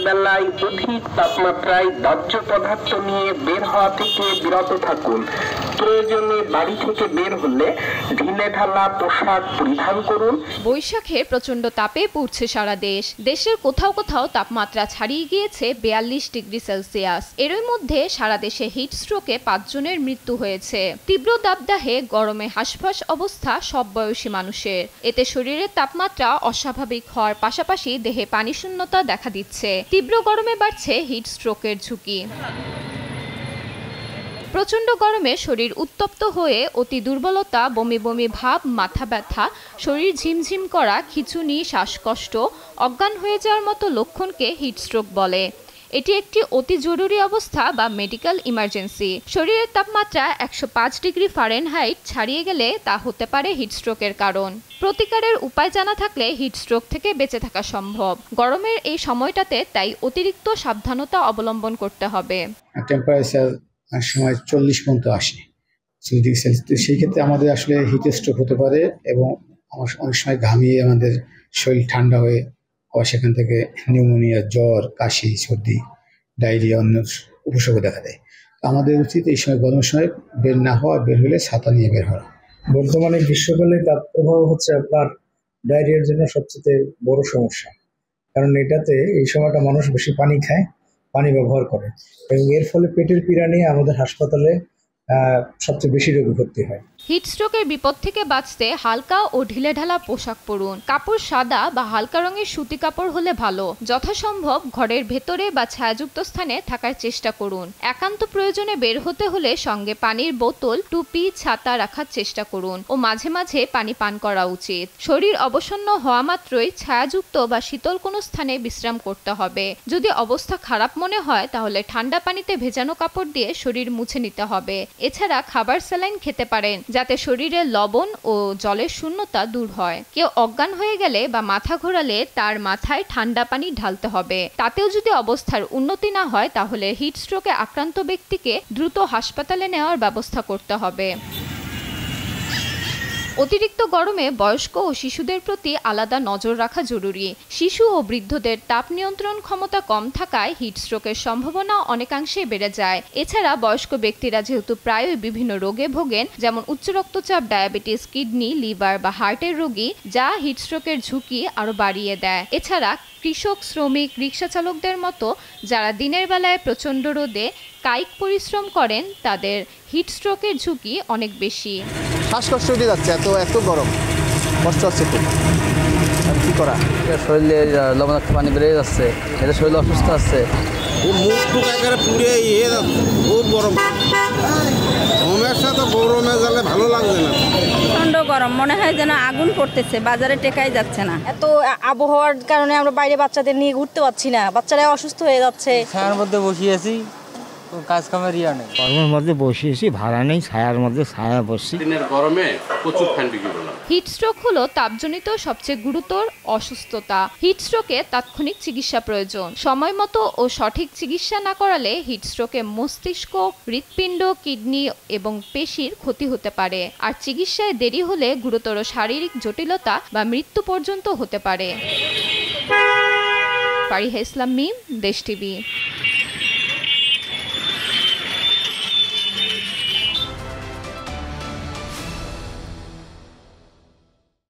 বেলায় অধিক তাপমাত্রায় দাহ্য পদার্থ নিয়ে বের হওয়া থেকে বিরত থাকুন। প্রয়োজনে বাড়ি থেকে বের হলে ঢিলেঢালা পোশাক পরিধান করুন। বৈশাখের প্রচন্ড তাপে পুড়ছে সারা দেশ। দেশের কোথাও কোথাও তাপমাত্রা ছাড়িয়ে গিয়েছে 42 ডিগ্রি সেলসিয়াস। এরই মধ্যে সারা দেশে হিট স্ট্রোকে 5 জনের মৃত্যু হয়েছে। তীব্র দাবদাহে গরমে হাঁসফাঁস অবস্থা সব বয়সী মানুষের। এতে শরীরের তাপমাত্রা অস্বাভাবিক হওয়ার পাশাপাশি দেহে পানি শূন্যতা দেখা দিচ্ছে। তীব্র গরমে বাড়ছে হিট স্ট্রোকের ঝুঁকি। প্রচন্ড গরমে শরীর উত্তপ্ত হয়ে অতি দুর্বলতা, বমি বমি ভাব, মাথা ব্যথা, শরীর ঝিমঝিম করা, খিঁচুনি, শ্বাসকষ্ট, অজ্ঞান হয়ে যাওয়ার মতো লক্ষণকে হিট স্ট্রোক বলে। এটি একটি অতি জরুরি অবস্থা বা মেডিকেল ইমার্জেন্সি। শরীরের তাপমাত্রা 105 ডিগ্রি ফারেনহাইট ছাড়িয়ে গেলে তা হতে পারে হিট স্ট্রোকের কারণ। প্রতিকারের উপায় জানা থাকলে হিট স্ট্রোক থেকে বেঁচে থাকা সম্ভব। গরমের এই সময়টাতে তাই অতিরিক্ত সাবধানতা অবলম্বন করতে হবে। টেম্পারেচার সময় 40 পর্যন্ত আসে, সেই ক্ষেত্রে আমাদের আসলে হিট স্ট্রোক হতে পারে এবং অনেক সময় ঘামিয়ে আমাদের শরীর ঠান্ডা হয়ে আবার সেখান থেকে নিউমোনিয়া, জ্বর, কাশি, সর্দি, ডায়রিয়া, অন্য উপসর্গ দেখা দেয়। আমাদের উচিত এই সময় গরমের সময় বের না হওয়া, বের হলে ছাতা নিয়ে বের হওয়া। বর্তমানে গ্রীষ্মকালে তাপ প্রবাহ হচ্ছে আপনার ডায়রিয়ার জন্য সবচেয়ে বড় সমস্যা, কারণ এটাতে এই সময়টা মানুষ বেশি পানি খায়, পানি ব্যবহার করে এবং এর ফলে পেটের পীড়া নিয়ে আমাদের হাসপাতালে সবচেয়ে বেশি রোগী ভর্তি হয়। হিট স্ট্রোকের বিপদ থেকে বাঁচতে হালকা ও ঢিলেঢালা পোশাক পরুন। কাপড় সাদা বা হালকা রঙের সুতি কাপড় হলে ভালো। যথাসম্ভব ঘরের ভেতরে বা ছায়াযুক্ত স্থানে থাকার চেষ্টা করুন। একান্ত প্রয়োজনে বের হতে হলে সঙ্গে পানির বোতল, টুপি, ছাতা রাখার চেষ্টা করুন ও মাঝে মাঝে পানি পান করা উচিত। শরীর অবসন্ন হওয়া মাত্রই ছায়াযুক্ত বা শীতল কোনো স্থানে বিশ্রাম করতে হবে। যদি অবস্থা খারাপ মনে হয় তাহলে ঠান্ডা পানিতে ভেজানো কাপড় দিয়ে শরীর মুছে নিতে হবে। এছাড়া খাবার স্যালাইন খেতে পারেন যাতে শরীরে লবণ ও জলের শূন্যতা দূর হয়। কেউ অজ্ঞান হয়ে গেলে বা মাথা ঘোরালে তার মাথায় ঠান্ডা পানি ঢালতে হবে। তাতেও যদি অবস্থার উন্নতি না হয় তাহলে হিট স্ট্রোকে আক্রান্ত ব্যক্তিকে দ্রুত হাসপাতালে নেওয়ার ব্যবস্থা করতে হবে। অতিরিক্ত গরমে বয়স্ক ও শিশুদের প্রতি আলাদা নজর রাখা জরুরি। শিশু ও বৃদ্ধদের তাপ নিয়ন্ত্রণ ক্ষমতা কম থাকায় হিট স্ট্রোকের সম্ভাবনা অনেকাংশেই বেড়ে যায়। এছাড়া বয়স্ক ব্যক্তিরা যেহেতু প্রায়ই বিভিন্ন রোগে ভোগেন, যেমন উচ্চ রক্তচাপ, ডায়াবেটিস, কিডনি, লিভার বা হার্টের রোগী, যা হিট স্ট্রোকের ঝুঁকি আরও বাড়িয়ে দেয়। এছাড়া কৃষক, শ্রমিক, রিক্সা চালকদের মতো যারা দিনের বেলায় প্রচণ্ড রোদে কায়িক পরিশ্রম করেন তাদের হিট স্ট্রোকের ঝুঁকি অনেক বেশি। শ্বাসকষ্ট উঠে যাচ্ছে, এত গরম, কষ্ট হচ্ছে খুব। কী করা, শরীরে লবণাক্ত পানি বেড়ে যাচ্ছে, এতে শরীর অসুস্থ আছে। মুখ টুক একেবারে পুড়ে খুব গরম। সমস্যা তো গরমে গেলে ভালো লাগবে না, প্রচণ্ড গরম, মনে হয় যেন আগুন পড়তেছে, বাজারে টেকাই যাচ্ছে না। এত আবহাওয়ার কারণে আমরা বাইরে বাচ্চাদের নিয়ে ঘুরতে পারছি না, বাচ্চারা অসুস্থ হয়ে যাচ্ছে। ছায়ার মধ্যে বসিয়েছি, কাজ কামের ইয়া নেই, গরমের মধ্যে বসিয়েছি, ভাড়া নেই, ছায়ার মধ্যে ছায়া বসছি। দিনের গরমে প্রচুর ফ্যান বিক্রি করলাম। হিট স্ট্রোক হলো তাপজনিত সবচেয়ে গুরুতর অসুস্থতা। হিট স্ট্রোকে তাৎক্ষণিক চিকিৎসা প্রয়োজন। সময় মতো ও সঠিক চিকিৎসা না করালে হিট স্ট্রোকে মস্তিষ্ক, হৃৎপিণ্ড, কিডনি এবং পেশির ক্ষতি হতে পারে। আর চিকিৎসায় দেরি হলে গুরুতর শারীরিক জটিলতা বা মৃত্যু পর্যন্ত হতে পারে। ফারিহা ইসলাম মিম, দেশ টিভি।